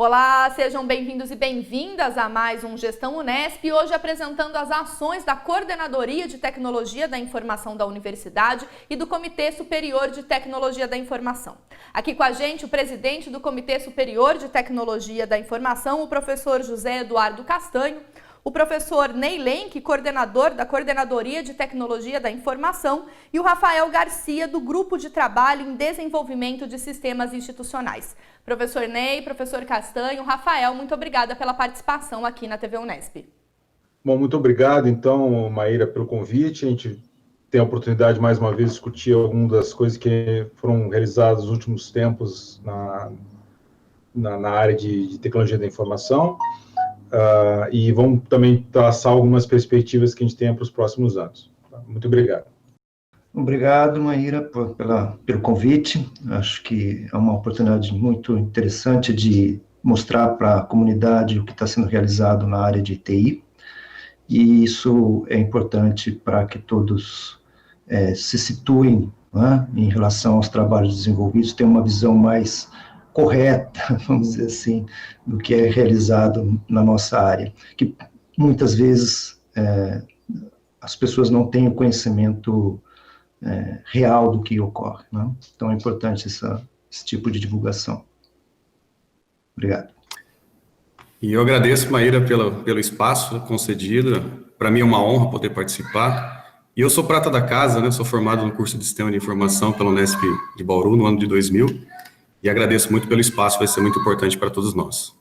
Olá, sejam bem-vindos e bem-vindas a mais um Gestão Unesp, hoje apresentando as ações da Coordenadoria de Tecnologia da Informação da Universidade e do Comitê Superior de Tecnologia da Informação. Aqui com a gente o presidente do Comitê Superior de Tecnologia da Informação, o professor José Eduardo Castanho, o professor Ney Lenk, coordenador da Coordenadoria de Tecnologia da Informação, e o Rafael Garcia, do Grupo de Trabalho em Desenvolvimento de Sistemas Institucionais. Professor Ney, professor Castanho, Rafael, muito obrigada pela participação aqui na TV Unesp. Bom, muito obrigado, então, Maíra, pelo convite. A gente tem a oportunidade, mais uma vez, de discutir algumas das coisas que foram realizadas nos últimos tempos na área de tecnologia da informação. E vamos também traçar algumas perspectivas que a gente tem para os próximos anos. Muito obrigado. Obrigado, Maíra, pelo convite. Acho que é uma oportunidade muito interessante de mostrar para a comunidade o que está sendo realizado na área de TI, e isso é importante para que todos se situem, né, em relação aos trabalhos desenvolvidos, tenham uma visão mais correta, vamos dizer assim, do que é realizado na nossa área, que muitas vezes as pessoas não têm o conhecimento real do que ocorre, né? Então é importante esse tipo de divulgação. Obrigado. E eu agradeço, Maíra, pelo espaço concedido. Para mim é uma honra poder participar. E eu sou prata da casa, né? Sou formado no curso de Sistema de Informação pela Unesp de Bauru no ano de 2000. E agradeço muito pelo espaço, vai ser muito importante para todos nós.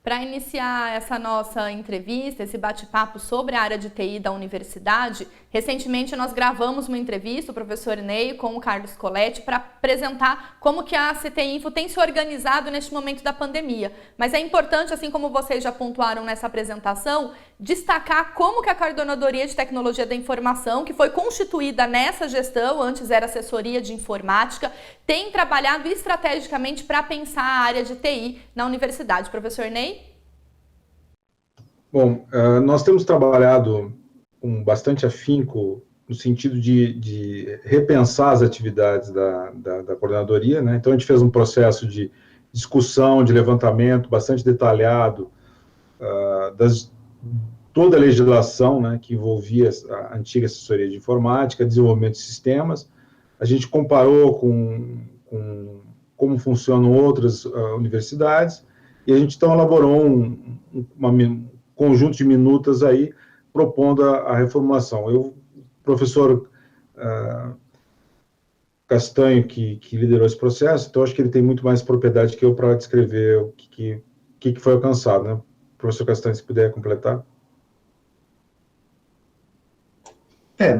Para iniciar essa nossa entrevista, esse bate-papo sobre a área de TI da universidade, recentemente nós gravamos uma entrevista, o professor Ney, com o Carlos Coletti, para apresentar como que a CT Info tem se organizado neste momento da pandemia. Mas é importante, assim como vocês já pontuaram nessa apresentação, destacar como que a Coordenadoria de Tecnologia da Informação, que foi constituída nessa gestão, antes era assessoria de informática, tem trabalhado estrategicamente para pensar a área de TI na universidade. Professor Ney? Bom, nós temos trabalhado com bastante afinco no sentido de repensar as atividades da coordenadoria, né? Então, a gente fez um processo de discussão, de levantamento bastante detalhado toda a legislação, né, que envolvia a antiga assessoria de informática, desenvolvimento de sistemas. A gente comparou com como funcionam outras universidades, e a gente, então, elaborou um conjunto de minutas aí, propondo a reformulação. O professor Castanho, que liderou esse processo, então acho que ele tem muito mais propriedade que eu para descrever o que foi alcançado, né? Professor Castanho, se puder completar.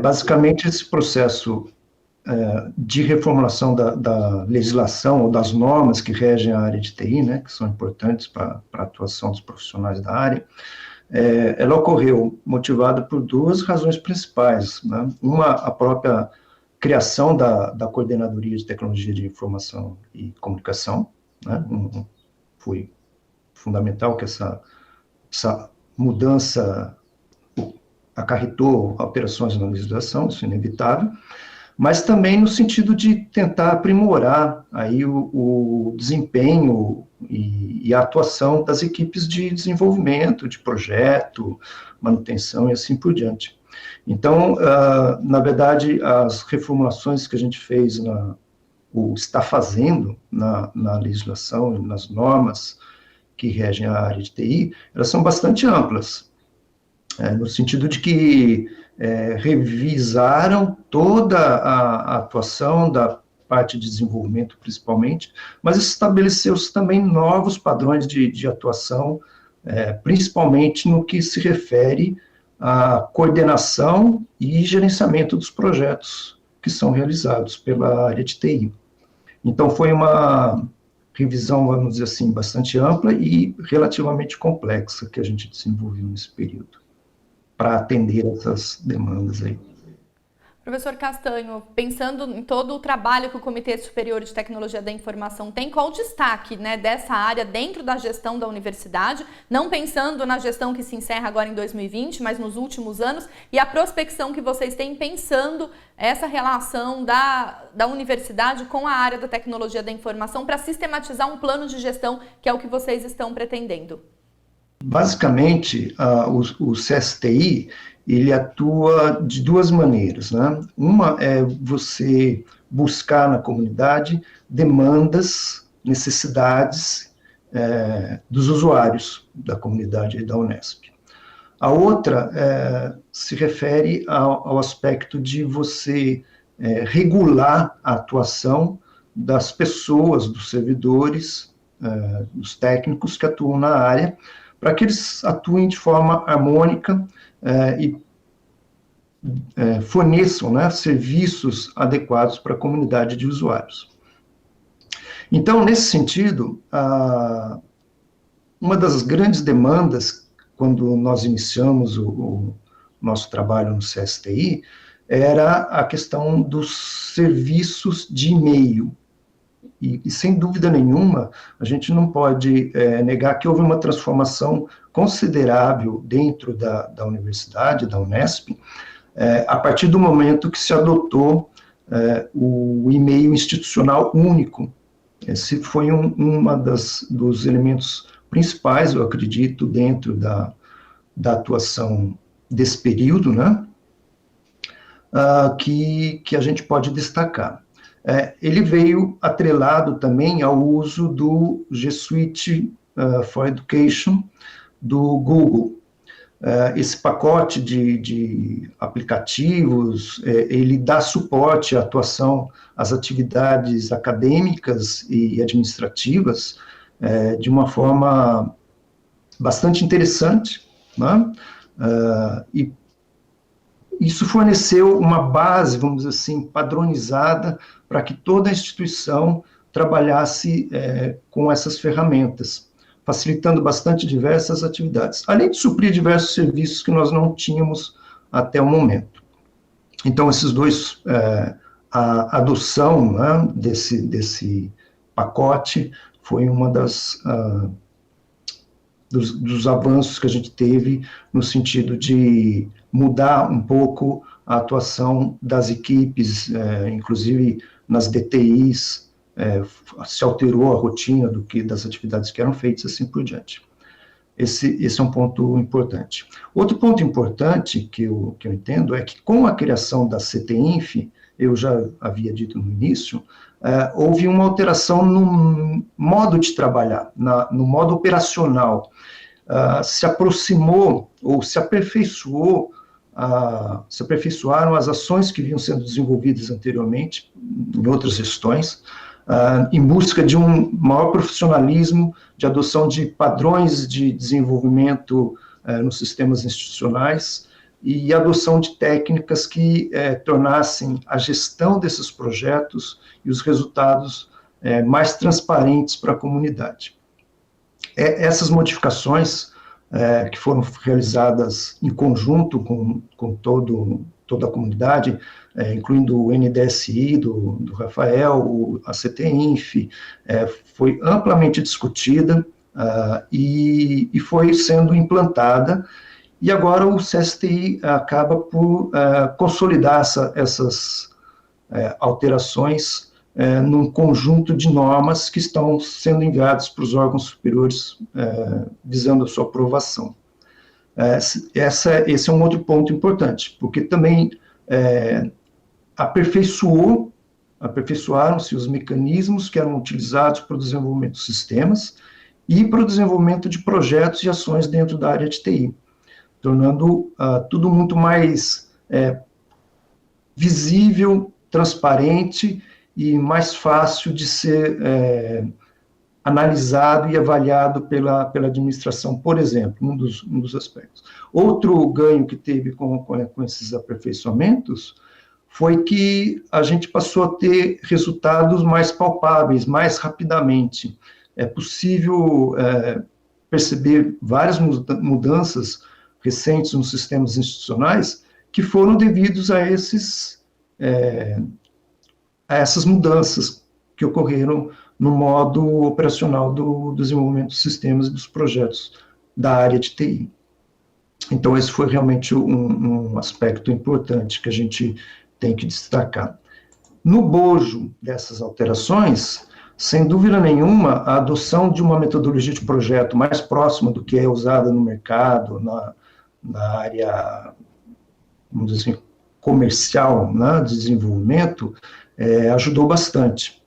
Basicamente, esse processo de reformulação da legislação ou das normas que regem a área de TI, né, que são importantes para a atuação dos profissionais da área, ela ocorreu motivada por duas razões principais, né? Uma, a própria criação da Coordenadoria de Tecnologia de Informação e Comunicação, né? Foi fundamental que essa mudança acarretou alterações na legislação, isso é inevitável, mas também no sentido de tentar aprimorar aí o desempenho e a atuação das equipes de desenvolvimento, de projeto, manutenção e assim por diante. Então, na verdade, as reformulações que a gente fez, ou está fazendo na legislação, nas normas que regem a área de TI, elas são bastante amplas, no sentido de que revisaram toda a atuação da parte de desenvolvimento, principalmente, mas estabeleceu-se também novos padrões de atuação, principalmente no que se refere à coordenação e gerenciamento dos projetos que são realizados pela área de TI. Então, foi uma revisão, vamos dizer assim, bastante ampla e relativamente complexa que a gente desenvolveu nesse período, para atender essas demandas aí. Professor Castanho, pensando em todo o trabalho que o Comitê Superior de Tecnologia da Informação tem, qual o destaque, né, dessa área dentro da gestão da universidade, não pensando na gestão que se encerra agora em 2020, mas nos últimos anos, e a prospecção que vocês têm pensando essa relação da universidade com a área da tecnologia da informação para sistematizar um plano de gestão, que é o que vocês estão pretendendo? Basicamente, o CSTI, ele atua de duas maneiras, né? Uma é você buscar na comunidade demandas, necessidades dos usuários da comunidade da Unesp. A outra se refere ao aspecto de você regular a atuação das pessoas, dos servidores, dos técnicos que atuam na área, para que eles atuem de forma harmônica e forneçam, né, serviços adequados para a comunidade de usuários. Então, nesse sentido, uma das grandes demandas, quando nós iniciamos o nosso trabalho no CSTI, era a questão dos serviços de e-mail. E, sem dúvida nenhuma, a gente não pode negar que houve uma transformação considerável dentro da universidade, da Unesp, a partir do momento que se adotou o e-mail institucional único. Esse foi dos elementos principais, eu acredito, dentro da atuação desse período, né, que a gente pode destacar. Ele veio atrelado também ao uso do G Suite for Education do Google. Esse pacote de aplicativos, ele dá suporte à atuação, às atividades acadêmicas e administrativas de uma forma bastante interessante, né? E isso forneceu uma base, vamos dizer assim, padronizada para que toda a instituição trabalhasse com essas ferramentas, facilitando bastante diversas atividades, além de suprir diversos serviços que nós não tínhamos até o momento. Então, esses dois, a adoção, né, desse pacote foi uma dos avanços que a gente teve no sentido de mudar um pouco a atuação das equipes, inclusive nas DTIs, se alterou a rotina das atividades que eram feitas, assim por diante. Esse é um ponto importante. Outro ponto importante que eu entendo é que, com a criação da CTINF, eu já havia dito no início, houve uma alteração no modo de trabalhar, no modo operacional. Se aproximou ou se aperfeiçoaram as ações que vinham sendo desenvolvidas anteriormente, em outras gestões, em busca de um maior profissionalismo, de adoção de padrões de desenvolvimento nos sistemas institucionais e adoção de técnicas que tornassem a gestão desses projetos e os resultados mais transparentes para a comunidade. Essas modificações que foram realizadas em conjunto com toda a comunidade, incluindo o NDSI do Rafael, a CTINF, foi amplamente discutida e foi sendo implantada, e agora o CSTI acaba por consolidar essas alterações num conjunto de normas que estão sendo enviadas para os órgãos superiores visando a sua aprovação. Esse é um outro ponto importante, porque também aperfeiçoaram-se os mecanismos que eram utilizados para o desenvolvimento de sistemas e para o desenvolvimento de projetos e ações dentro da área de TI, tornando tudo muito mais visível, transparente e mais fácil de ser analisado e avaliado pela administração, por exemplo, um dos aspectos. Outro ganho que teve com esses aperfeiçoamentos foi que a gente passou a ter resultados mais palpáveis, mais rapidamente. É possível perceber várias mudanças recentes nos sistemas institucionais que foram devidos a esses a essas mudanças que ocorreram no modo operacional do desenvolvimento dos sistemas e dos projetos da área de TI. Então, esse foi realmente um aspecto importante que a gente tem que destacar. No bojo dessas alterações, sem dúvida nenhuma, a adoção de uma metodologia de projeto mais próxima do que é usada no mercado, na área, vamos dizer assim, comercial, né, de desenvolvimento, ajudou bastante.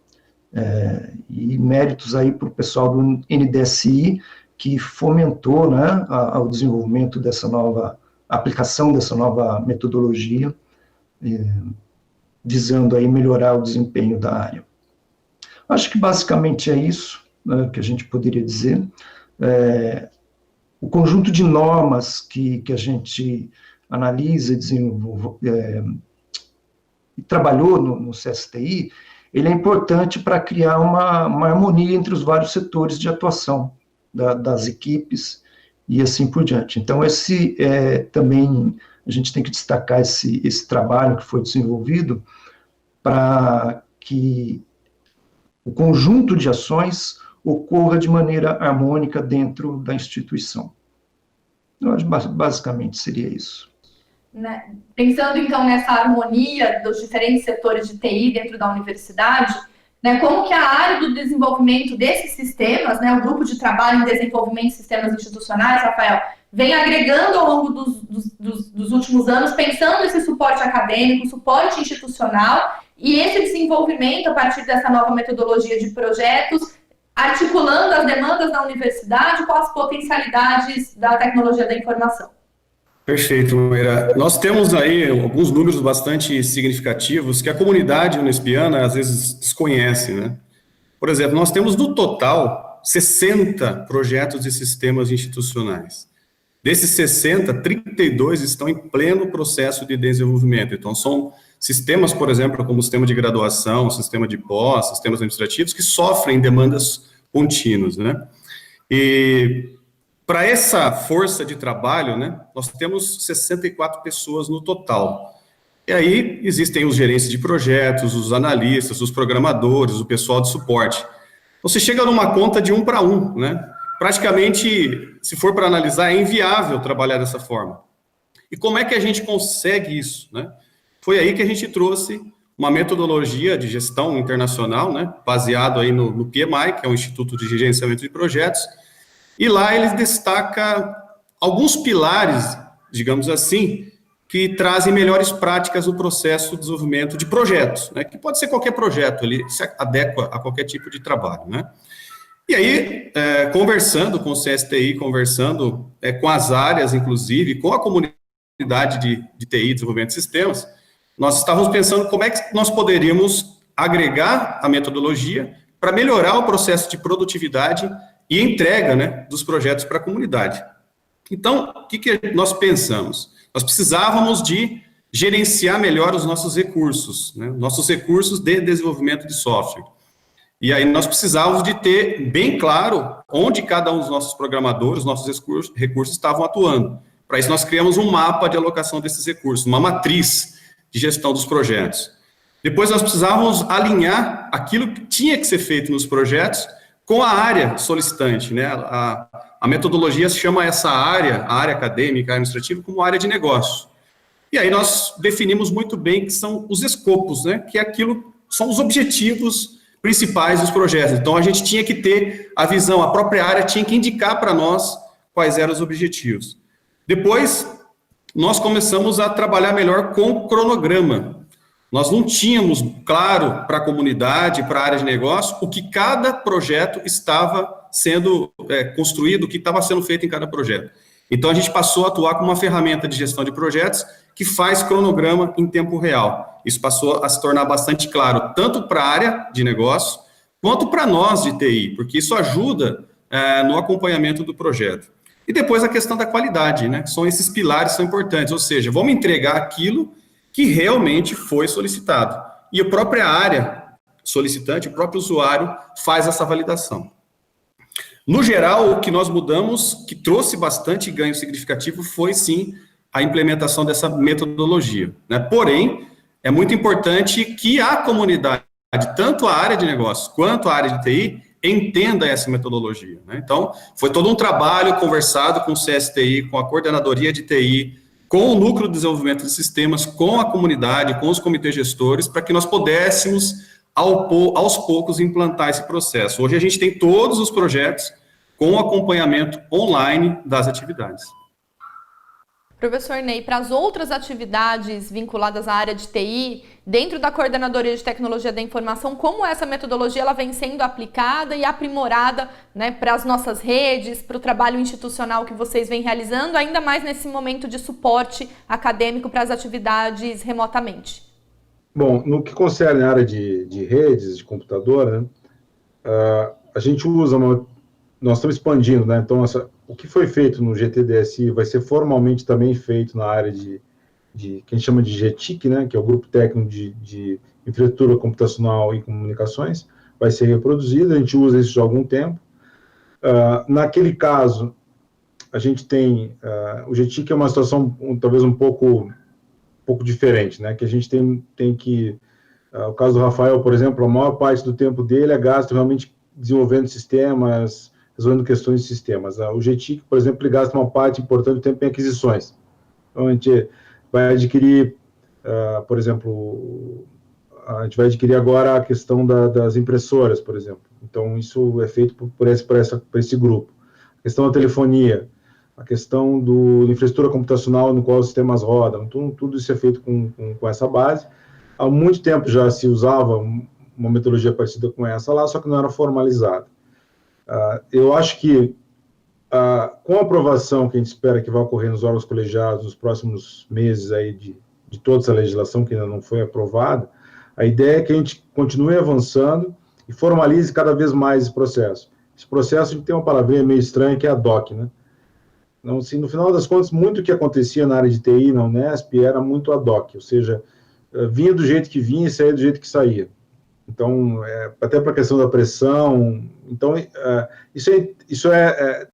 E méritos aí para o pessoal do NDSI, que fomentou, né, o desenvolvimento dessa nova, aplicação dessa nova metodologia, visando aí melhorar o desempenho da área. Acho que basicamente é isso, né, que a gente poderia dizer. O conjunto de normas que a gente analisa e desenvolve, e trabalhou no CSTI, ele é importante para criar uma harmonia entre os vários setores de atuação das equipes e assim por diante. Então, também a gente tem que destacar esse trabalho que foi desenvolvido para que o conjunto de ações ocorra de maneira harmônica dentro da instituição. Eu acho que basicamente seria isso. Né? Pensando, então, nessa harmonia dos diferentes setores de TI dentro da universidade, né, como que a área do desenvolvimento desses sistemas, né, o grupo de trabalho em desenvolvimento de sistemas institucionais, Rafael, vem agregando ao longo dos últimos anos, pensando esse suporte acadêmico, suporte institucional, e esse desenvolvimento a partir dessa nova metodologia de projetos, articulando as demandas da universidade com as potencialidades da tecnologia da informação. Perfeito, Maíra. Nós temos aí alguns números bastante significativos que a comunidade unespiana às vezes desconhece, né? Por exemplo, nós temos no total 60 projetos de sistemas institucionais. Desses 60, 32 estão em pleno processo de desenvolvimento. Então, são sistemas, por exemplo, como o sistema de graduação, o sistema de pós, sistemas administrativos, que sofrem demandas contínuas, né? E para essa força de trabalho, né, nós temos 64 pessoas no total. E aí existem os gerentes de projetos, os analistas, os programadores, o pessoal de suporte. Então, você chega numa conta de 1 para 1, né? Praticamente, se for para analisar, é inviável trabalhar dessa forma. E como é que a gente consegue isso, né? Foi aí que a gente trouxe uma metodologia de gestão internacional, né, baseado aí no PMI, que é o Instituto de Gerenciamento de Projetos, e lá ele destaca alguns pilares, digamos assim, que trazem melhores práticas no processo de desenvolvimento de projetos, né, que pode ser qualquer projeto, ele se adequa a qualquer tipo de trabalho, né. E aí, conversando com o CSTI, conversando com as áreas, inclusive, com a comunidade de TI, desenvolvimento de sistemas, nós estávamos pensando como é que nós poderíamos agregar a metodologia para melhorar o processo de produtividade e entrega, né, dos projetos para a comunidade. Então, o que nós pensamos? Nós precisávamos de gerenciar melhor os nossos recursos, né, nossos recursos de desenvolvimento de software. E aí nós precisávamos de ter bem claro onde cada um dos nossos programadores, nossos recursos estavam atuando. Para isso nós criamos um mapa de alocação desses recursos, uma matriz de gestão dos projetos. Depois nós precisávamos alinhar aquilo que tinha que ser feito nos projetos com a área solicitante, né? A metodologia chama essa área, a área acadêmica, a área administrativa, como área de negócio. E aí nós definimos muito bem que são os escopos, né? Que são os objetivos principais dos projetos. Então a gente tinha que ter a visão, a própria área tinha que indicar para nós quais eram os objetivos. Depois nós começamos a trabalhar melhor com o cronograma. Nós não tínhamos claro para a comunidade, para a área de negócio, o que cada projeto estava sendo construído, o que estava sendo feito em cada projeto. Então, a gente passou a atuar com uma ferramenta de gestão de projetos que faz cronograma em tempo real. Isso passou a se tornar bastante claro, tanto para a área de negócio, quanto para nós de TI, porque isso ajuda no acompanhamento do projeto. E depois a questão da qualidade, né? Esses pilares são importantes, ou seja, vamos entregar aquilo que realmente foi solicitado. E a própria área solicitante, o próprio usuário, faz essa validação. No geral, o que nós mudamos, que trouxe bastante ganho significativo, foi sim a implementação dessa metodologia, né? Porém, é muito importante que a comunidade, tanto a área de negócios quanto a área de TI, entenda essa metodologia, né? Então, foi todo um trabalho conversado com o CSTI, com a coordenadoria de TI, com o núcleo de desenvolvimento de sistemas, com a comunidade, com os comitês gestores, para que nós pudéssemos, aos poucos, implantar esse processo. Hoje a gente tem todos os projetos com acompanhamento online das atividades. Professor Ney, para as outras atividades vinculadas à área de TI, dentro da Coordenadoria de Tecnologia da Informação, como essa metodologia ela vem sendo aplicada e aprimorada, né, para as nossas redes, para o trabalho institucional que vocês vêm realizando, ainda mais nesse momento de suporte acadêmico para as atividades remotamente? Bom, no que concerne a área de redes, de computador, né, a gente usa nós estamos expandindo, né? Então, o que foi feito no GTDSI vai ser formalmente também feito na área que a gente chama de GTIC, né? Que é o Grupo Técnico de Infraestrutura Computacional e Comunicações, vai ser reproduzido, a gente usa isso já há algum tempo. Naquele caso, a gente tem, o GTIC é uma situação talvez um pouco diferente, né? Que a gente tem que, o caso do Rafael, por exemplo, a maior parte do tempo dele é gasto realmente desenvolvendo sistemas, resolvendo questões de sistemas. O GTIC, por exemplo, ele gasta uma parte importante do tempo em aquisições. Então, a gente vai adquirir, por exemplo, a gente vai adquirir agora a questão das impressoras, por exemplo. Então, isso é feito por esse grupo. A questão da telefonia, a questão da infraestrutura computacional no qual os sistemas rodam. Então, tudo isso é feito com essa base. Há muito tempo já se usava uma metodologia parecida com essa lá, só que não era formalizada. Eu acho que, com a aprovação que a gente espera que vai ocorrer nos órgãos colegiados nos próximos meses aí de toda essa legislação que ainda não foi aprovada, a ideia é que a gente continue avançando e formalize cada vez mais esse processo. Esse processo, a gente tem uma palavrinha meio estranha, que é a DOC, né? Então, assim, no final das contas, muito que acontecia na área de TI, na Unesp, era muito ad hoc, ou seja, vinha do jeito que vinha e saía do jeito que saía. Então, até para a questão da pressão, então, isso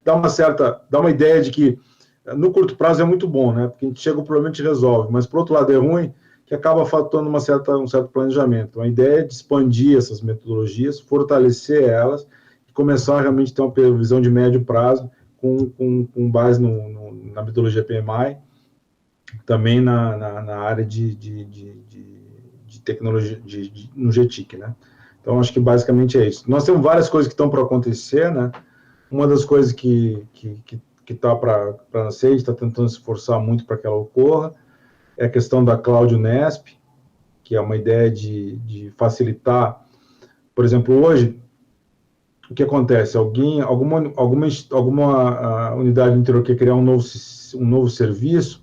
dá uma ideia de que, no curto prazo, é muito bom, né? Porque a gente chega, o problema a gente resolve, mas, por outro lado, é ruim, que acaba faltando um certo planejamento. Então, a ideia é de expandir essas metodologias, fortalecer elas, e começar a realmente ter uma previsão de médio prazo, com base na metodologia PMI, também na área de tecnologia, no GTIC, né? Então, acho que basicamente é isso. Nós temos várias coisas que estão para acontecer, né? Uma das coisas que está para nascer, a gente está tentando se esforçar muito para que ela ocorra, é a questão da Cloud Unesp, que é uma ideia de facilitar, por exemplo, hoje, o que acontece? Alguma unidade do interior quer criar um novo serviço,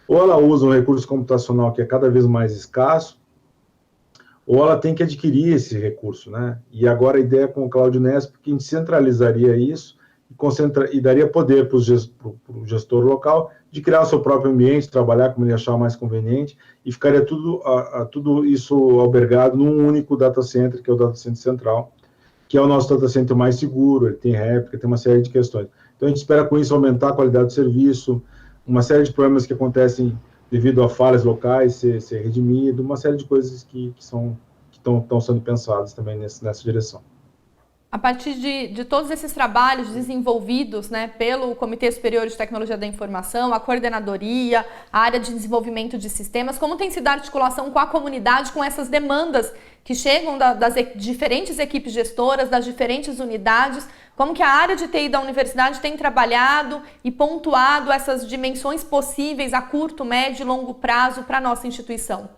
ou ela usa um recurso computacional que é cada vez mais escasso, ou ela tem que adquirir esse recurso, né? E agora a ideia com o Cloud Unesp é que a gente centralizaria isso e daria poder para o gestor local de criar o seu próprio ambiente, trabalhar como ele achar mais conveniente, e ficaria tudo isso albergado num único data center, que é o data center central, que é o nosso data center mais seguro, ele tem réplica, tem uma série de questões. Então, a gente espera com isso aumentar a qualidade do serviço, uma série de problemas que acontecem devido a falhas locais ser redimido, uma série de coisas que estão sendo pensadas também nessa direção. A partir de todos esses trabalhos desenvolvidos, né, pelo Comitê Superior de Tecnologia da Informação, a coordenadoria, a área de desenvolvimento de sistemas, como tem sido a articulação com a comunidade, com essas demandas que chegam das diferentes equipes gestoras, das diferentes unidades, como que a área de TI da universidade tem trabalhado e pontuado essas dimensões possíveis a curto, médio e longo prazo para a nossa instituição?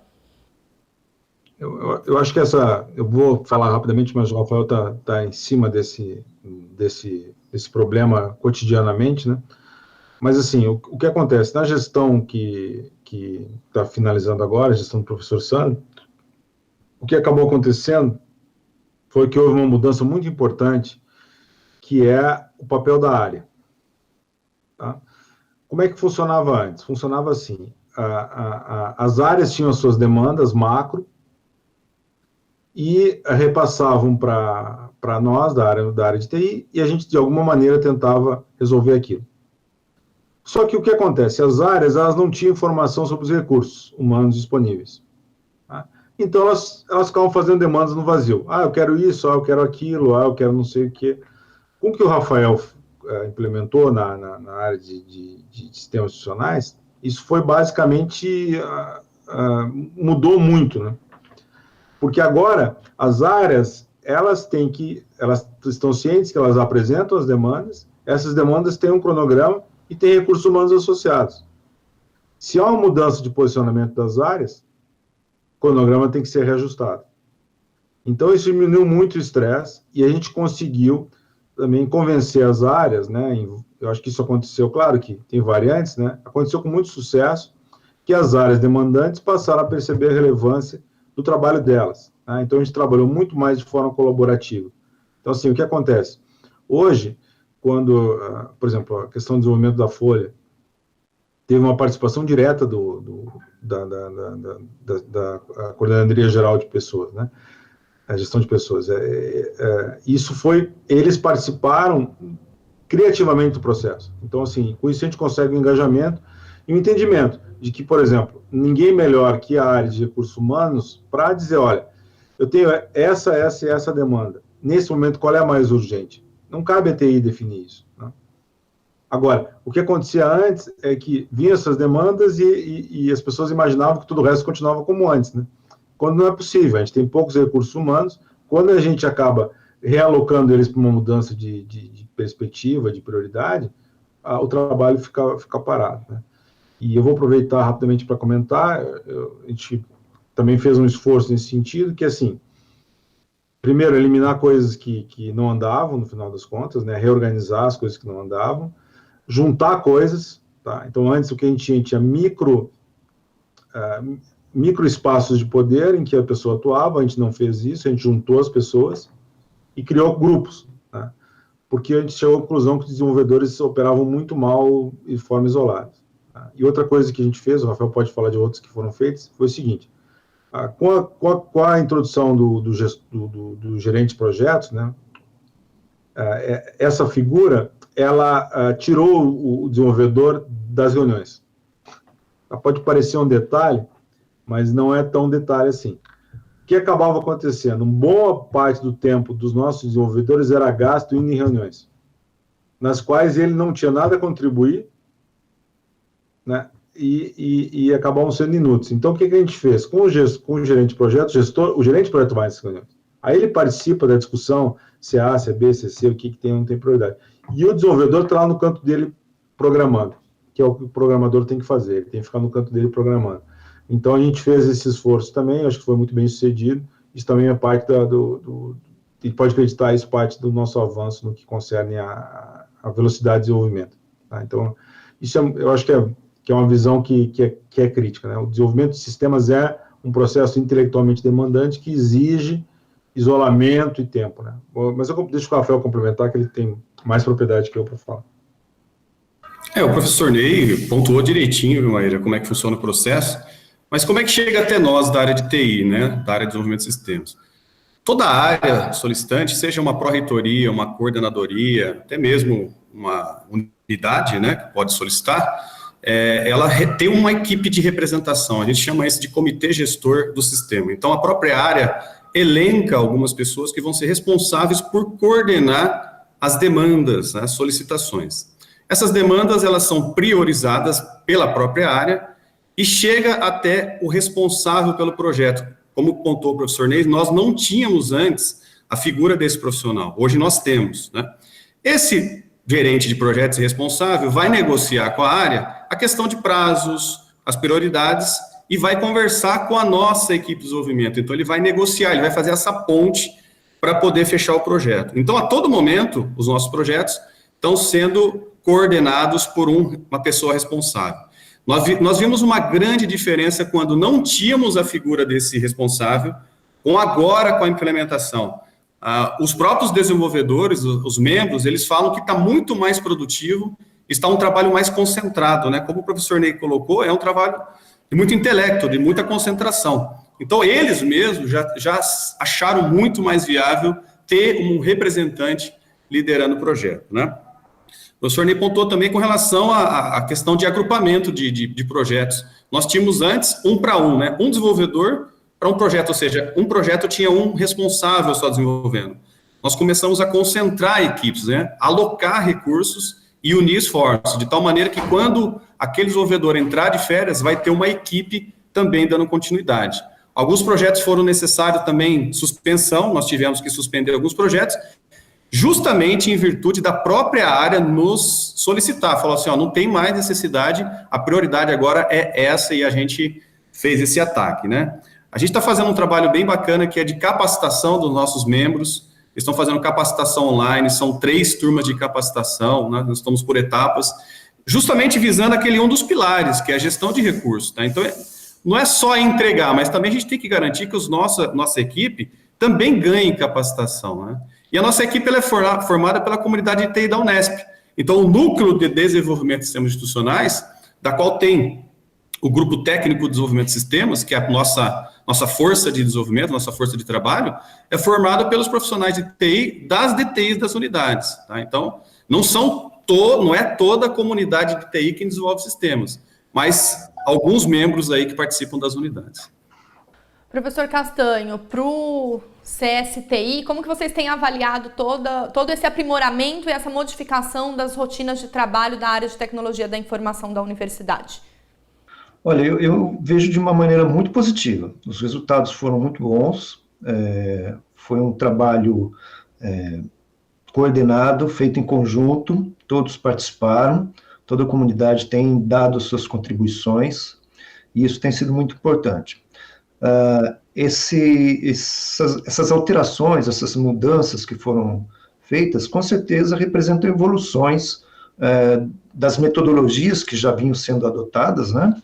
Eu acho que eu vou falar rapidamente, mas o Rafael está em cima desse problema cotidianamente, né? Mas, assim, o que acontece? Na gestão que está finalizando agora, a gestão do professor Sandro, o que acabou acontecendo foi que houve uma mudança muito importante, que é o papel da área. Tá? Como é que funcionava antes? Funcionava assim, as áreas tinham as suas demandas macro, e repassavam para nós, da área de TI, e a gente, de alguma maneira, tentava resolver aquilo. Só que o que acontece? As áreas, elas não tinham informação sobre os recursos humanos disponíveis. Tá? Então, elas ficavam fazendo demandas no vazio. Eu quero isso, eu quero aquilo, eu quero não sei o quê. Com o que o Rafael implementou na área de sistemas institucionais, isso foi basicamente, mudou muito, né? Porque agora, as áreas, elas estão cientes que elas apresentam as demandas, essas demandas têm um cronograma e têm recursos humanos associados. Se há uma mudança de posicionamento das áreas, o cronograma tem que ser reajustado. Então, isso diminuiu muito o estresse e a gente conseguiu também convencer as áreas, né? Eu acho que isso aconteceu, claro que tem variantes, né? Aconteceu com muito sucesso, que as áreas demandantes passaram a perceber a relevância do trabalho delas, né? Então, a gente trabalhou muito mais de forma colaborativa. Então, assim, o que acontece? Hoje, quando, por exemplo, a questão do desenvolvimento da Folha, teve uma participação direta da Coordenadoria Geral de Pessoas, né? A gestão de pessoas. Eles participaram criativamente do processo. Então, assim, com isso a gente consegue um engajamento e um entendimento de que, por exemplo, ninguém melhor que a área de recursos humanos para dizer, olha, eu tenho essa demanda. Nesse momento, qual é a mais urgente? Não cabe a TI definir isso, né? Agora, o que acontecia antes é que vinham essas demandas e as pessoas imaginavam que tudo o resto continuava como antes, né? Quando não é possível, a gente tem poucos recursos humanos, quando a gente acaba realocando eles para uma mudança de perspectiva, de prioridade, o trabalho fica parado, né? E eu vou aproveitar rapidamente para comentar, a gente também fez um esforço nesse sentido, que assim, primeiro, eliminar coisas que não andavam, no final das contas, né? Reorganizar as coisas que não andavam, juntar coisas, tá? Então, antes o que a gente tinha micro espaços de poder em que a pessoa atuava, a gente não fez isso, a gente juntou as pessoas e criou grupos, né? Porque a gente chegou à conclusão que os desenvolvedores operavam muito mal de forma isolada, tá? E outra coisa que a gente fez, o Rafael pode falar de outros que foram feitos, foi o seguinte, com a introdução do gerente de projetos, né, essa figura, ela tirou o desenvolvedor das reuniões. Pode parecer um detalhe, mas não é tão detalhe assim. O que acabava acontecendo? Boa parte do tempo dos nossos desenvolvedores era gasto indo em reuniões, nas quais ele não tinha nada a contribuir, né, e acabavam sendo inúteis. Então, o que a gente fez? Com o gerente de projeto, o gerente de projeto vai nessas reuniões. Aí ele participa da discussão, se é A, se é B, se é C, o que tem ou não tem prioridade. E o desenvolvedor está lá no canto dele programando, que é o que o programador tem que fazer, ele tem que ficar no canto dele programando. Então, a gente fez esse esforço também, acho que foi muito bem sucedido, isso também é parte e pode acreditar, isso parte do nosso avanço no que concerne a velocidade de desenvolvimento, tá? Então, isso eu acho que é uma visão que é crítica, né? O desenvolvimento de sistemas é um processo intelectualmente demandante que exige isolamento e tempo, né? Mas deixa o Rafael complementar, que ele tem mais propriedade que eu para falar. O professor Ney pontuou direitinho, Maíra, como é que funciona o processo, mas como é que chega até nós da área de TI, né, da área de desenvolvimento de sistemas? Toda área solicitante, seja uma pró-reitoria, uma coordenadoria, até mesmo uma unidade, né, que pode solicitar, ela tem uma equipe de representação, a gente chama isso de comitê gestor do sistema. Então, a própria área elenca algumas pessoas que vão ser responsáveis por coordenar as demandas, as solicitações. Essas demandas, elas são priorizadas pela própria área e chega até o responsável pelo projeto. Como contou o professor Ney, nós não tínhamos antes a figura desse profissional, hoje nós temos, né? Esse gerente de projetos responsável vai negociar com a área a questão de prazos, as prioridades, e vai conversar com a nossa equipe de desenvolvimento. Então, ele vai negociar, ele vai fazer essa ponte para poder fechar o projeto. Então, a todo momento, os nossos projetos estão sendo coordenados por uma pessoa responsável. Nós vimos uma grande diferença quando não tínhamos a figura desse responsável, com a implementação. Os próprios desenvolvedores, os membros, eles falam que está muito mais produtivo, está um trabalho mais concentrado, né? Como o professor Ney colocou, é um trabalho de muito intelecto, de muita concentração. Então, eles mesmos já acharam muito mais viável ter um representante liderando o projeto, né? O professor Ney pontuou também com relação à questão de agrupamento de projetos. Nós tínhamos antes 1 para 1, né? Um desenvolvedor para um projeto, ou seja, um projeto tinha um responsável só desenvolvendo. Nós começamos a concentrar equipes, né, alocar recursos e unir esforços, de tal maneira que quando aquele desenvolvedor entrar de férias, vai ter uma equipe também dando continuidade. Alguns projetos foram necessários também suspensão, nós tivemos que suspender alguns projetos, justamente em virtude da própria área nos solicitar, falou assim, ó, não tem mais necessidade, a prioridade agora é essa, e a gente fez esse ataque, né? A gente está fazendo um trabalho bem bacana, que é de capacitação dos nossos membros, estão fazendo capacitação online, são 3 turmas de capacitação, né? Nós estamos por etapas, justamente visando aquele um dos pilares, que é a gestão de recursos, tá? Então, não é só entregar, mas também a gente tem que garantir que nossa equipe também ganhe capacitação, né? E a nossa equipe ela é formada pela comunidade de TI da Unesp. Então, o Núcleo de Desenvolvimento de Sistemas Institucionais, da qual tem o Grupo Técnico de Desenvolvimento de Sistemas, que é a nossa força de desenvolvimento, nossa força de trabalho, é formada pelos profissionais de TI das DTIs das unidades. Tá? Então, não é toda a comunidade de TI que desenvolve sistemas, mas alguns membros aí que participam das unidades. Professor Castanho, para o CSTI, como que vocês têm avaliado todo esse aprimoramento e essa modificação das rotinas de trabalho da área de tecnologia da informação da universidade? Olha, eu vejo de uma maneira muito positiva. Os resultados foram muito bons, foi um trabalho coordenado, feito em conjunto, todos participaram, toda a comunidade tem dado suas contribuições, e isso tem sido muito importante. Essas alterações, essas mudanças que foram feitas, com certeza representam evoluções das metodologias que já vinham sendo adotadas, né?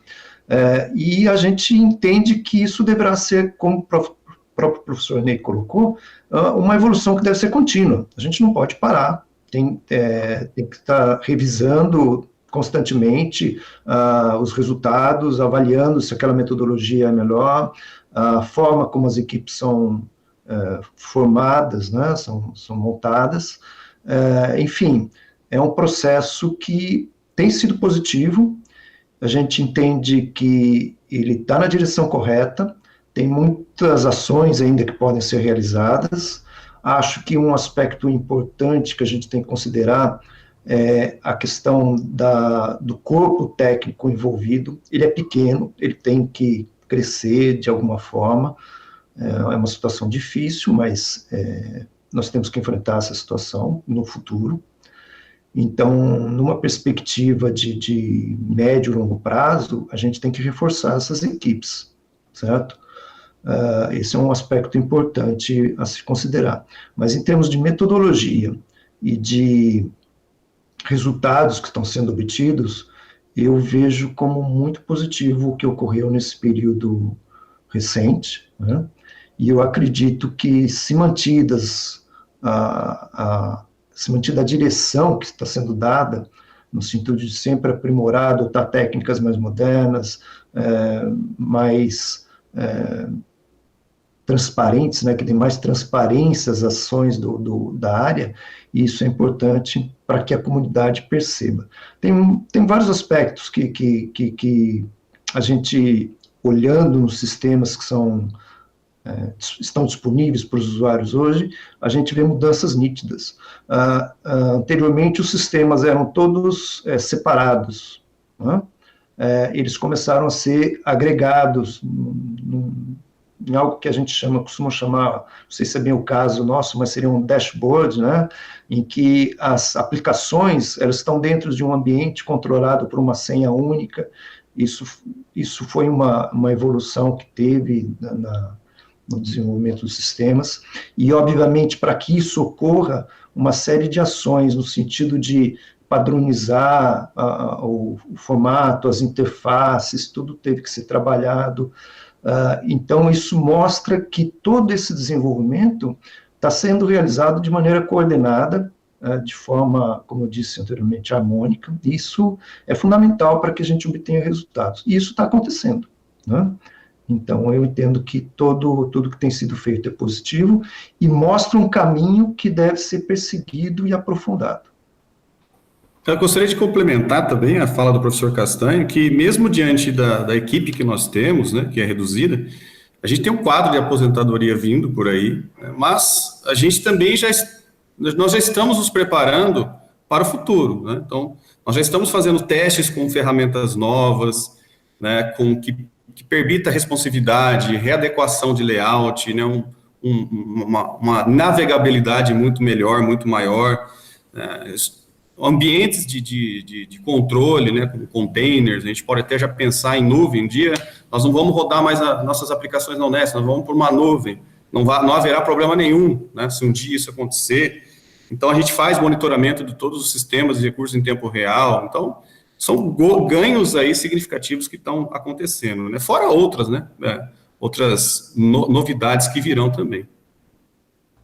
E a gente entende que isso deverá ser, como o próprio professor Ney colocou, uma evolução que deve ser contínua. A gente não pode parar, tem que estar revisando constantemente os resultados, avaliando se aquela metodologia é melhor, a forma como as equipes são formadas, né, são montadas, enfim, é um processo que tem sido positivo, a gente entende que ele está na direção correta, tem muitas ações ainda que podem ser realizadas, acho que um aspecto importante que a gente tem que considerar a questão do corpo técnico envolvido. Ele é pequeno, ele tem que crescer de alguma forma, é uma situação difícil, mas nós temos que enfrentar essa situação no futuro. Então, numa perspectiva de médio e longo prazo, a gente tem que reforçar essas equipes, certo? Esse é um aspecto importante a se considerar. Mas em termos de metodologia e de resultados que estão sendo obtidos, eu vejo como muito positivo o que ocorreu nesse período recente, né? E eu acredito que se mantida a direção que está sendo dada, no sentido de sempre aprimorar, adotar técnicas mais modernas, mais transparentes, né, que dê mais transparência às ações da área, e isso é importante para que a comunidade perceba. Tem vários aspectos que a gente, olhando nos sistemas que estão disponíveis para os usuários hoje, a gente vê mudanças nítidas. Anteriormente, os sistemas eram todos separados, né? Eles começaram a ser agregados em algo que a gente costuma chamar, não sei se é bem o caso nosso, mas seria um dashboard, né, em que as aplicações elas estão dentro de um ambiente controlado por uma senha única. Isso foi uma evolução que teve no desenvolvimento dos sistemas, e, obviamente, para que isso ocorra, uma série de ações no sentido de padronizar o formato, as interfaces, tudo teve que ser trabalhado. Então, isso mostra que todo esse desenvolvimento está sendo realizado de maneira coordenada, de forma, como eu disse anteriormente, harmônica. Isso é fundamental para que a gente obtenha resultados. E isso está acontecendo, né? Então, eu entendo que tudo que tem sido feito é positivo e mostra um caminho que deve ser perseguido e aprofundado. Eu gostaria de complementar também a fala do professor Castanho, que mesmo diante da equipe que nós temos, né, que é reduzida, A gente tem um quadro de aposentadoria vindo por aí, né, mas a gente também nós já estamos nos preparando para o futuro, né? Então, nós já estamos fazendo testes com ferramentas novas, né, que permita responsividade, readequação de layout, né, uma navegabilidade muito melhor, muito maior, ambientes de controle, né, como containers. A gente pode até já pensar em nuvem. Um dia nós não vamos rodar mais nossas aplicações na Unesp, nós vamos por uma nuvem, não haverá problema nenhum, né, se um dia isso acontecer. Então, a gente faz monitoramento de todos os sistemas de recursos em tempo real. Então, são ganhos aí significativos que estão acontecendo, né? Fora outras, né? Outras novidades que virão também.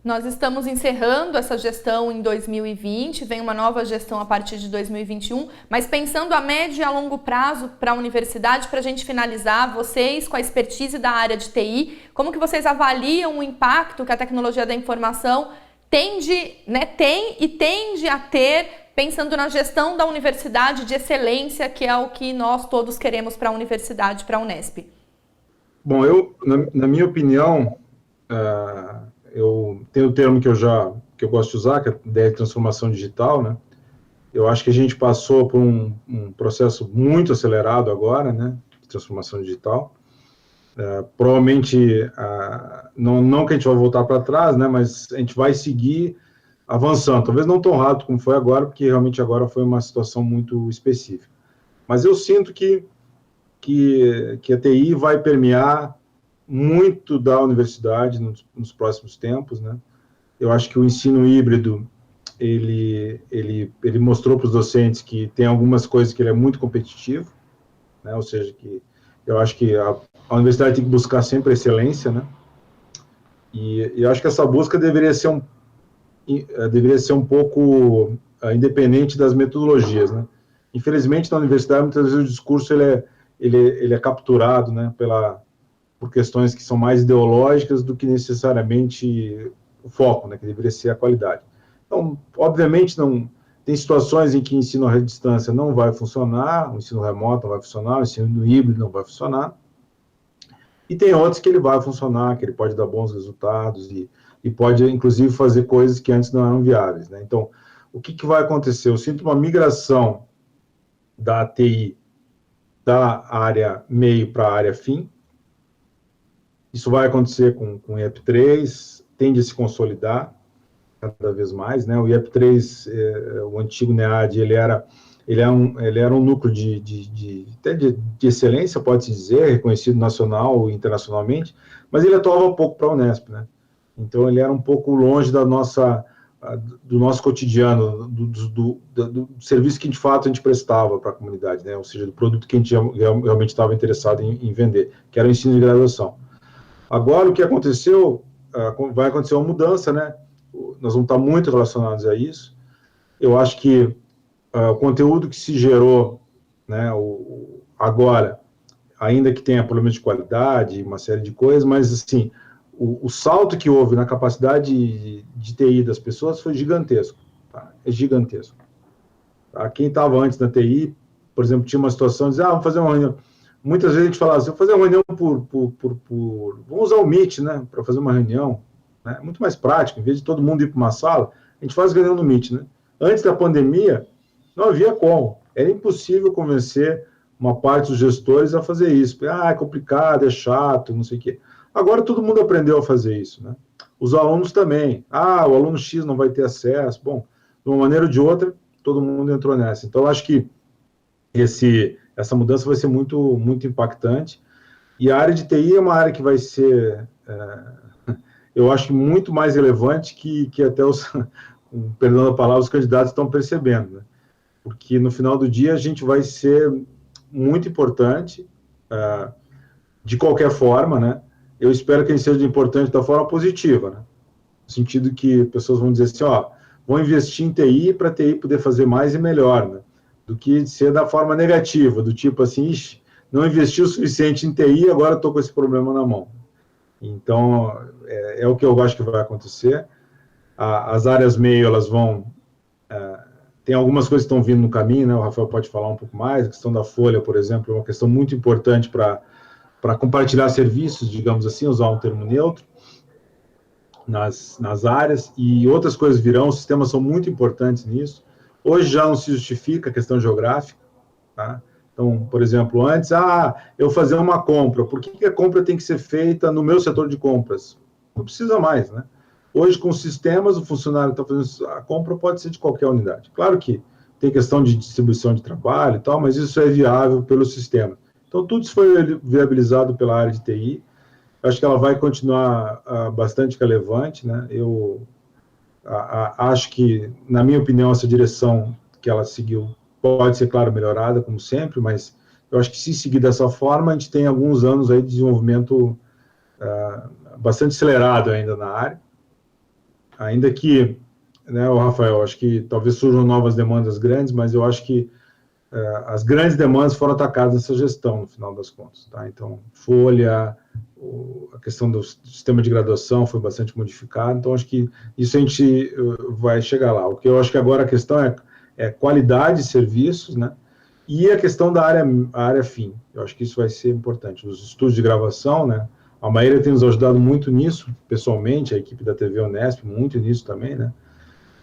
Nós estamos encerrando essa gestão em 2020, vem uma nova gestão a partir de 2021, mas pensando a médio e a longo prazo para a universidade, para a gente finalizar, vocês com a expertise da área de TI, como que vocês avaliam o impacto que a tecnologia da informação tem e tende a ter, pensando na gestão da universidade de excelência, que é o que nós todos queremos para a universidade, para a Unesp? Bom, na minha opinião, eu tenho o termo que eu gosto de usar, que é a ideia de transformação digital, né? Eu acho que a gente passou por um processo muito acelerado agora, né, de transformação digital. Provavelmente, não que a gente vai voltar para trás, né, mas a gente vai seguir avançando, talvez não tão rápido como foi agora, porque realmente agora foi uma situação muito específica. Mas eu sinto que a TI vai permear muito da universidade nos próximos tempos, né? Eu acho que o ensino híbrido, ele mostrou para os docentes que tem algumas coisas que ele é muito competitivo, né? Ou seja, que eu acho que a universidade tem que buscar sempre excelência, né? E eu acho que essa busca deveria ser um pouco independente das metodologias, né? Infelizmente, na universidade, muitas vezes o discurso ele é capturado, né, por questões que são mais ideológicas do que necessariamente o foco, né, que deveria ser a qualidade. Então, obviamente, tem situações em que o ensino à distância não vai funcionar, o ensino remoto não vai funcionar, o ensino híbrido não vai funcionar, e tem outros que ele vai funcionar, que ele pode dar bons resultados e pode, inclusive, fazer coisas que antes não eram viáveis, né? Então, o que vai acontecer? Eu sinto uma migração da TI da área meio para a área fim. Isso vai acontecer com o IEP3, tende a se consolidar cada vez mais, né? O IEP3, o antigo NEAD, ele era um núcleo de excelência, pode-se dizer, reconhecido nacional e internacionalmente, mas ele atuava pouco para a Unesp, né? Então, ele era um pouco longe do nosso cotidiano, do serviço que, de fato, a gente prestava para a comunidade, né? Ou seja, do produto que a gente realmente estava interessado em vender, que era o ensino de graduação. Agora, o que aconteceu, vai acontecer uma mudança, né? Nós vamos estar muito relacionados a isso. Eu acho que o conteúdo que se gerou, né, agora, ainda que tenha problemas de qualidade, uma série de coisas, mas, assim, o salto que houve na capacidade de TI das pessoas foi gigantesco. Tá? É gigantesco. Tá? Quem estava antes na TI, por exemplo, tinha uma situação de dizer, vamos fazer uma reunião. Muitas vezes a gente falava assim, vamos fazer uma reunião vamos usar o Meet, né, para fazer uma reunião. Né? Muito mais prático, em vez de todo mundo ir para uma sala, a gente faz reunião no Meet, né? Antes da pandemia, não havia como. Era impossível convencer uma parte dos gestores a fazer isso. É complicado, é chato, não sei o quê. Agora todo mundo aprendeu a fazer isso, né? Os alunos também. O aluno X não vai ter acesso. Bom, de uma maneira ou de outra, todo mundo entrou nessa. Então, eu acho que essa mudança vai ser muito, muito impactante. E a área de TI é uma área que vai ser, eu acho, muito mais relevante que até perdão a palavra, os candidatos estão percebendo, né? Porque no final do dia a gente vai ser muito importante, de qualquer forma, né? Eu espero que ele seja importante da forma positiva, né? No sentido que pessoas vão dizer assim, vão investir em TI para a TI poder fazer mais e melhor, né? Do que ser da forma negativa, do tipo assim, não investi o suficiente em TI, agora estou com esse problema na mão. Então, é o que eu acho que vai acontecer. As áreas meio, elas vão... tem algumas coisas que estão vindo no caminho, né? O Rafael pode falar um pouco mais. A questão da folha, por exemplo, é uma questão muito importante para compartilhar serviços, digamos assim, usar um termo neutro, nas áreas, e outras coisas virão. Os sistemas são muito importantes nisso. Hoje já não se justifica a questão geográfica, tá? Então, por exemplo, antes, eu fazer uma compra, por que a compra tem que ser feita no meu setor de compras? Não precisa mais, né? Hoje, com sistemas, o funcionário está fazendo a compra, pode ser de qualquer unidade. Claro que tem questão de distribuição de trabalho e tal, mas isso é viável pelo sistema. Então, tudo isso foi viabilizado pela área de TI. Eu acho que ela vai continuar bastante relevante, né? Eu acho que, na minha opinião, essa direção que ela seguiu pode ser, claro, melhorada, como sempre, mas eu acho que se seguir dessa forma, a gente tem alguns anos aí de desenvolvimento bastante acelerado ainda na área, ainda que, né, o Rafael, acho que talvez surjam novas demandas grandes, mas eu acho que as grandes demandas foram atacadas nessa gestão, no final das contas, tá? Então, folha, a questão do sistema de graduação foi bastante modificado, então acho que isso a gente vai chegar lá. O que eu acho que agora a questão é qualidade de serviços, né? E a questão da área fim. Eu acho que isso vai ser importante. Os estudos de gravação, né? A Maíra tem nos ajudado muito nisso, pessoalmente, a equipe da TV Unesp, muito nisso também, né?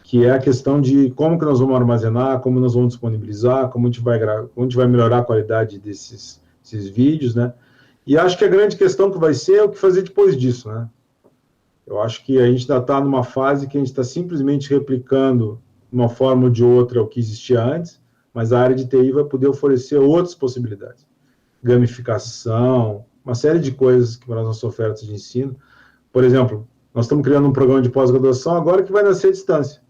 Que é a questão de como que nós vamos armazenar, como nós vamos disponibilizar, como a gente vai melhorar a qualidade desses vídeos, né? E acho que a grande questão que vai ser é o que fazer depois disso, né? Eu acho que a gente ainda está numa fase que a gente está simplesmente replicando de uma forma ou de outra o que existia antes, mas a área de TI vai poder oferecer outras possibilidades. Gamificação, uma série de coisas que para as nossas ofertas de ensino. Por exemplo, nós estamos criando um programa de pós-graduação agora que vai nascer à distância.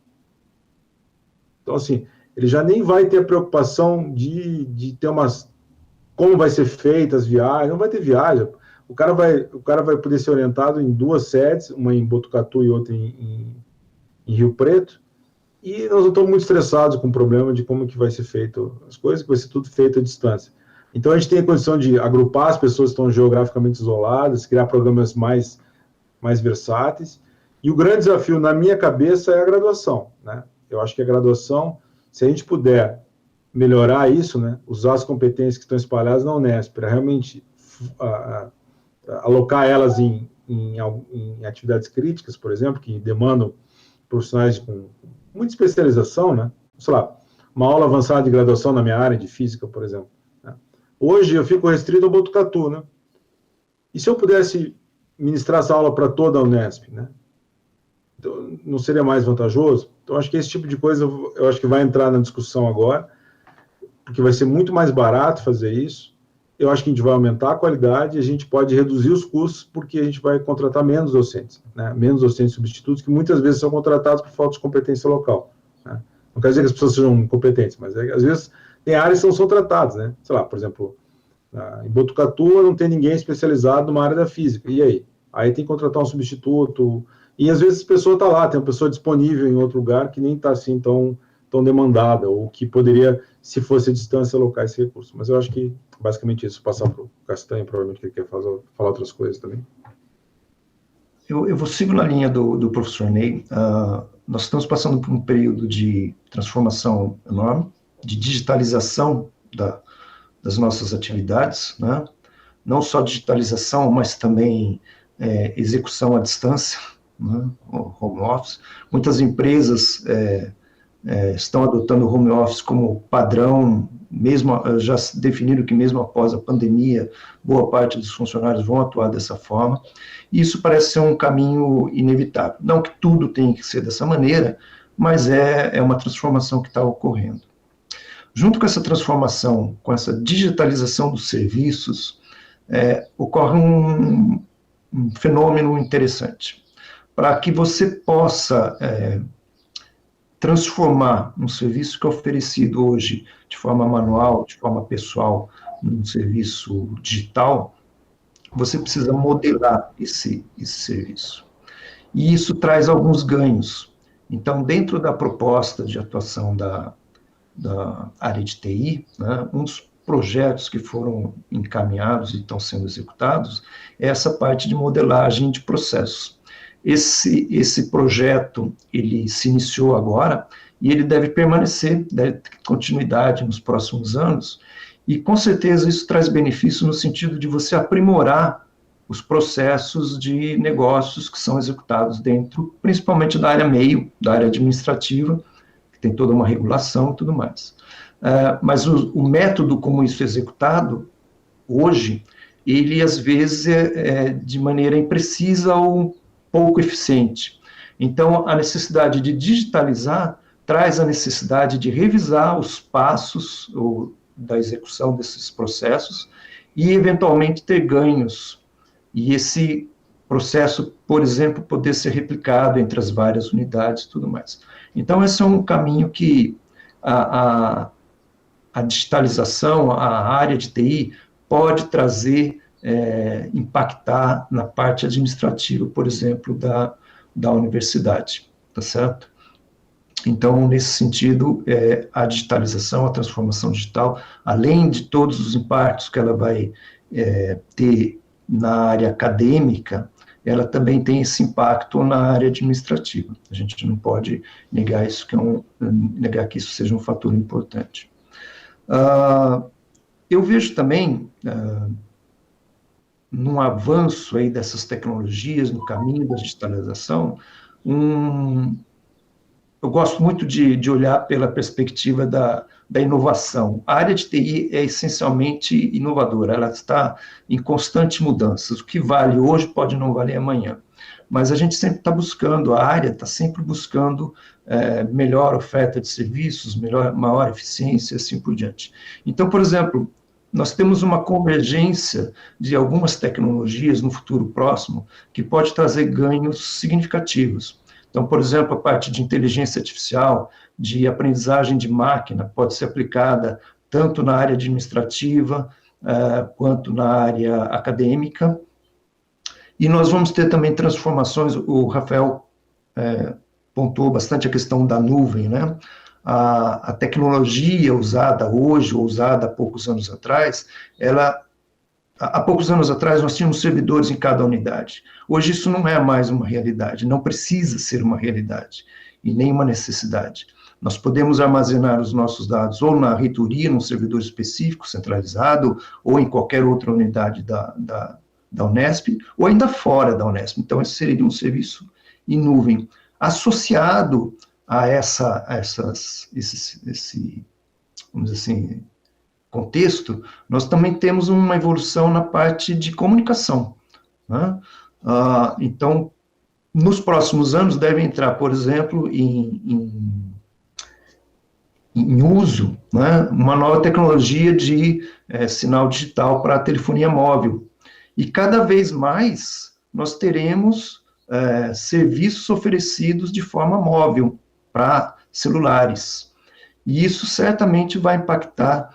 Então, assim, ele já nem vai ter a preocupação de ter como vai ser feita as viagens, não vai ter viagem. O cara vai poder ser orientado em 2 sedes, uma em Botucatu e outra em Rio Preto, e nós não estamos muito estressados com o problema de como que vai ser feito as coisas, que vai ser tudo feito à distância. Então, a gente tem a condição de agrupar as pessoas que estão geograficamente isoladas, criar programas mais versáteis, e o grande desafio, na minha cabeça, é a graduação, né? Eu acho que a graduação, se a gente puder melhorar isso, né, usar as competências que estão espalhadas na Unesp, para realmente alocar elas em atividades críticas, por exemplo, que demandam profissionais com muita especialização, né? Sei lá, uma aula avançada de graduação na minha área de física, por exemplo, né? Hoje eu fico restrito ao Botucatu, né? E se eu pudesse ministrar essa aula para toda a Unesp, né? Então, não seria mais vantajoso? Então, acho que esse tipo de coisa, eu acho que vai entrar na discussão agora, porque vai ser muito mais barato fazer isso. Eu acho que a gente vai aumentar a qualidade e a gente pode reduzir os custos, porque a gente vai contratar menos docentes, né? Menos docentes substitutos, que muitas vezes são contratados por falta de competência local, né? Não quer dizer que as pessoas sejam competentes, mas às vezes tem áreas que não são tratadas, né? Sei lá, por exemplo, em Botucatu não tem ninguém especializado numa área da física, e aí? Aí tem que contratar um substituto, e às vezes a pessoa está lá, tem uma pessoa disponível em outro lugar que nem está assim tão demandada, ou que poderia, se fosse a distância, alocar esse recurso. Mas eu acho que, basicamente, isso, passar para o Castanho, provavelmente que ele quer falar outras coisas também. Eu vou seguir na linha do professor Ney. Nós estamos passando por um período de transformação enorme, de digitalização das nossas atividades, né? Não só digitalização, mas também execução à distância, né? Home office. Muitas empresas estão adotando o home office como padrão, mesmo já definiram que mesmo após a pandemia, boa parte dos funcionários vão atuar dessa forma, e isso parece ser um caminho inevitável. Não que tudo tenha que ser dessa maneira, mas é uma transformação que está ocorrendo. Junto com essa transformação, com essa digitalização dos serviços, ocorre um fenômeno interessante. Para que você possa transformar um serviço que é oferecido hoje de forma manual, de forma pessoal, num serviço digital, você precisa modelar esse serviço. E isso traz alguns ganhos. Então, dentro da proposta de atuação da área de TI, né, um dos projetos que foram encaminhados e estão sendo executados é essa parte de modelagem de processos. Esse projeto, ele se iniciou agora, e ele deve permanecer, deve ter continuidade nos próximos anos, E, com certeza, isso traz benefício no sentido de você aprimorar os processos de negócios que são executados dentro, principalmente da área meio, da área administrativa, que tem toda uma regulação e tudo mais. Mas o método como isso é executado, hoje, ele às vezes é de maneira imprecisa ou pouco eficiente. Então, a necessidade de digitalizar traz a necessidade de revisar os passos da execução desses processos e, eventualmente, ter ganhos. E esse processo, por exemplo, poder ser replicado entre as várias unidades e tudo mais. Então, esse é um caminho que a digitalização, a área de TI, pode trazer, impactar na parte administrativa, por exemplo, da universidade, tá certo? Então, nesse sentido, a digitalização, a transformação digital, além de todos os impactos que ela vai ter na área acadêmica, ela também tem esse impacto na área administrativa. A gente não pode negar isso, negar que isso seja um fator importante. Eu vejo também, num avanço aí dessas tecnologias, no caminho da digitalização, eu gosto muito de olhar pela perspectiva da inovação. A área de TI é essencialmente inovadora, ela está em constante mudança. O que vale hoje pode não valer amanhã. Mas a gente sempre está buscando, a área está sempre buscando melhor oferta de serviços, maior eficiência, assim por diante. Então, por exemplo, nós temos uma convergência de algumas tecnologias no futuro próximo que pode trazer ganhos significativos. Então, por exemplo, a parte de inteligência artificial, de aprendizagem de máquina, pode ser aplicada tanto na área administrativa quanto na área acadêmica. E nós vamos ter também transformações, o Rafael pontuou bastante a questão da nuvem, né? A tecnologia usada hoje, ou usada há poucos anos atrás, há poucos anos atrás nós tínhamos servidores em cada unidade. Hoje isso não é mais uma realidade, não precisa ser uma realidade, e nem uma necessidade. Nós podemos armazenar os nossos dados ou na reitoria, num servidor específico, centralizado, ou em qualquer outra unidade da Unesp, ou ainda fora da Unesp. Então, esse seria um serviço em nuvem. Associado a esse, vamos dizer assim, contexto, nós também temos uma evolução na parte de comunicação, né? Então, nos próximos anos deve entrar, por exemplo, em uso, né, uma nova tecnologia de sinal digital para a telefonia móvel. E cada vez mais nós teremos serviços oferecidos de forma móvel para celulares. E isso certamente vai impactar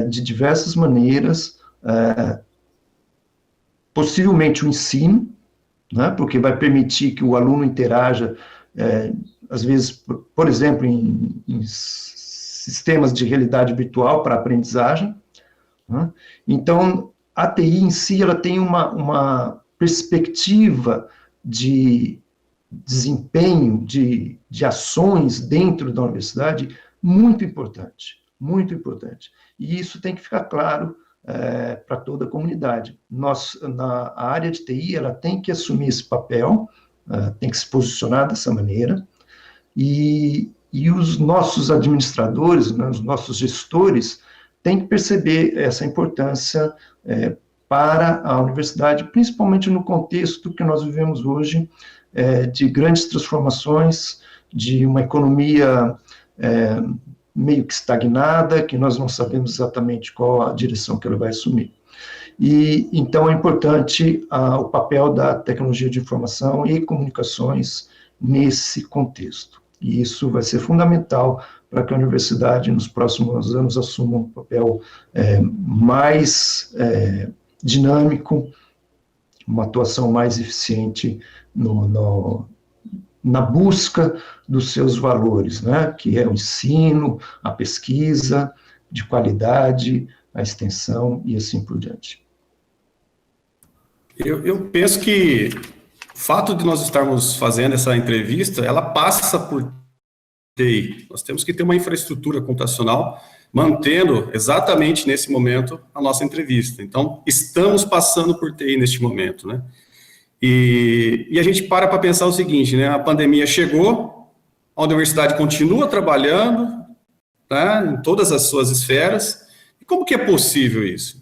de diversas maneiras, possivelmente o ensino, né, porque vai permitir que o aluno interaja, às vezes, por exemplo, em sistemas de realidade virtual para aprendizagem, né? Então, a TI em si, ela tem uma perspectiva de desempenho, de ações dentro da universidade muito importante, muito importante. E isso tem que ficar claro para toda a comunidade. A área de TI, ela tem que assumir esse papel, tem que se posicionar dessa maneira, e os nossos administradores, né, os nossos gestores, têm que perceber essa importância para a universidade, principalmente no contexto que nós vivemos hoje, de grandes transformações, de uma economia meio que estagnada, que nós não sabemos exatamente qual a direção que ela vai assumir. E, então, é importante o papel da tecnologia de informação e comunicações nesse contexto. E isso vai ser fundamental para que a universidade, nos próximos anos, assuma um papel mais dinâmico, uma atuação mais eficiente na busca dos seus valores, né, que é o ensino, a pesquisa de qualidade, a extensão e assim por diante. Eu penso que o fato de nós estarmos fazendo essa entrevista, ela passa por TI. Nós temos que ter uma infraestrutura computacional mantendo exatamente nesse momento a nossa entrevista. Então, estamos passando por TI neste momento, né? E a gente para pensar o seguinte, né? A pandemia chegou, a universidade continua trabalhando, tá, em todas as suas esferas. E como que é possível isso?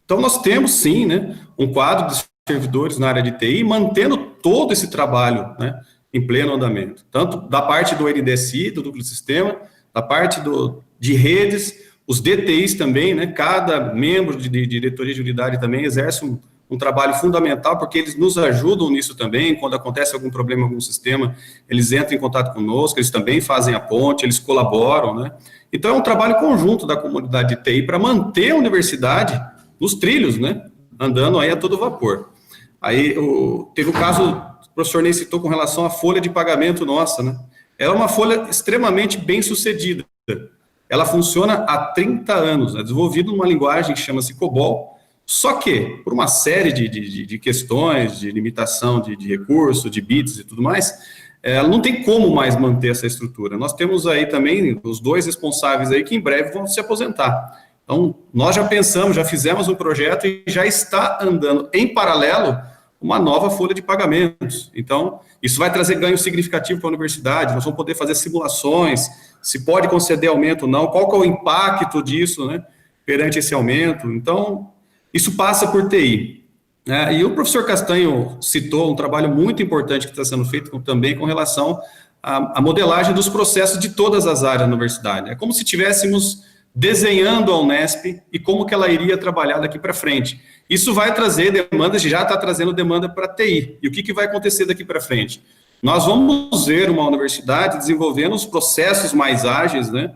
Então, nós temos, sim, né, um quadro de servidores na área de TI, mantendo todo esse trabalho, né, em pleno andamento. Tanto da parte do NDSI, do núcleo de sistema, da parte de redes, os DTIs também, né, cada membro de diretoria de unidade também exerce um trabalho fundamental, porque eles nos ajudam nisso também. Quando acontece algum problema em algum sistema, eles entram em contato conosco, eles também fazem a ponte, eles colaboram, né? Então, é um trabalho conjunto da comunidade de TI para manter a universidade nos trilhos, né? Andando aí a todo vapor. Aí, teve o caso, o professor Ney citou com relação à folha de pagamento nossa, né? Ela é uma folha extremamente bem sucedida. Ela funciona há 30 anos, é desenvolvida numa linguagem que chama-se COBOL. Só que, por uma série de questões, de limitação de recurso, de bits e tudo mais, ela não tem como mais manter essa estrutura. Nós temos aí também os 2 responsáveis aí que em breve vão se aposentar. Então, nós já pensamos, já fizemos um projeto e já está andando em paralelo uma nova folha de pagamentos. Então, isso vai trazer ganho significativo para a universidade, nós vamos poder fazer simulações, se pode conceder aumento ou não, qual que é o impacto disso, né, perante esse aumento. Então, isso passa por TI. Né? E o professor Castanho citou um trabalho muito importante que está sendo feito também com relação à modelagem dos processos de todas as áreas da universidade. É como se estivéssemos desenhando a Unesp e como que ela iria trabalhar daqui para frente. Isso vai trazer demandas, já está trazendo demanda para TI. E o que vai acontecer daqui para frente? Nós vamos ver uma universidade desenvolvendo os processos mais ágeis, né?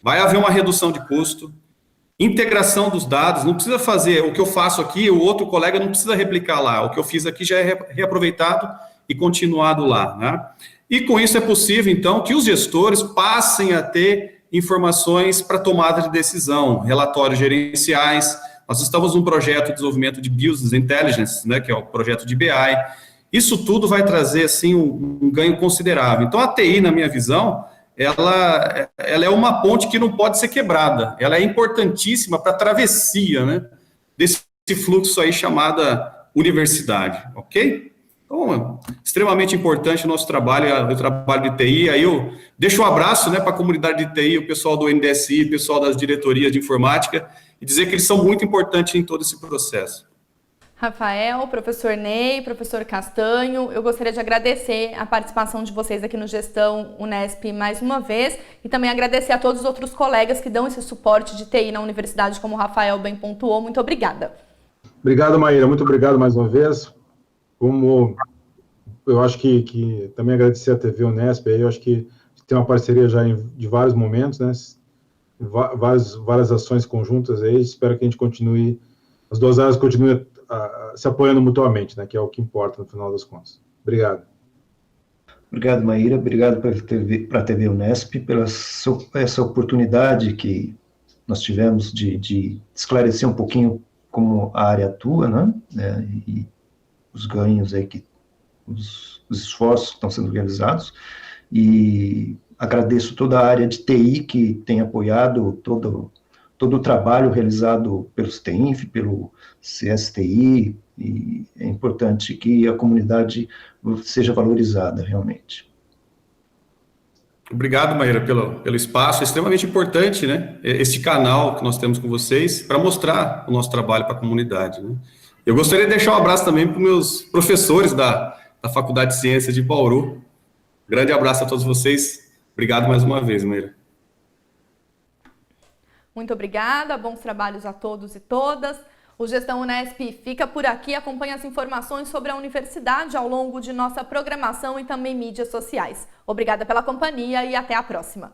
Vai haver uma redução de custo, integração dos dados, não precisa fazer o que eu faço aqui, o outro colega não precisa replicar lá, o que eu fiz aqui já é reaproveitado e continuado lá, né? E com isso é possível, então, que os gestores passem a ter informações para tomada de decisão, relatórios gerenciais. Nós estamos num projeto de desenvolvimento de Business Intelligence, né, que é o projeto de BI. Isso tudo vai trazer, assim, um ganho considerável. Então, a TI, na minha visão, ela é uma ponte que não pode ser quebrada. Ela é importantíssima para a travessia, né, desse fluxo aí chamada universidade, ok? Então, extremamente importante o nosso trabalho, o trabalho de TI. Aí eu deixo um abraço, né, para a comunidade de TI, o pessoal do NDSI, o pessoal das diretorias de informática, e dizer que eles são muito importantes em todo esse processo. Rafael, professor Ney, professor Castanho, eu gostaria de agradecer a participação de vocês aqui no Gestão Unesp mais uma vez e também agradecer a todos os outros colegas que dão esse suporte de TI na universidade, como o Rafael bem pontuou. Muito obrigada. Obrigado, Maíra. Muito obrigado mais uma vez. Como eu acho que também agradecer a TV Unesp, aí eu acho que tem uma parceria já de vários momentos, né? Várias ações conjuntas aí. Espero que a gente continue, as 2 áreas continuem se apoiando mutuamente, né? Que é o que importa no final das contas. Obrigado. Obrigado, Maíra. Obrigado para a TV Unesp, pela essa oportunidade que nós tivemos de esclarecer um pouquinho como a área atua, né? E os ganhos aí, os esforços que estão sendo realizados, e agradeço toda a área de TI que tem apoiado todo o trabalho realizado pelo STEINF, pelo CSTI, e é importante que a comunidade seja valorizada realmente. Obrigado, Maíra, pelo espaço, é extremamente importante, né, este canal que nós temos com vocês, para mostrar o nosso trabalho para a comunidade, né. Eu gostaria de deixar um abraço também para os meus professores da Faculdade de Ciências de Bauru. Grande abraço a todos vocês. Obrigado mais uma vez, Maíra. Muito obrigada, bons trabalhos a todos e todas. O Gestão Unesp fica por aqui, acompanha as informações sobre a universidade ao longo de nossa programação e também mídias sociais. Obrigada pela companhia e até a próxima.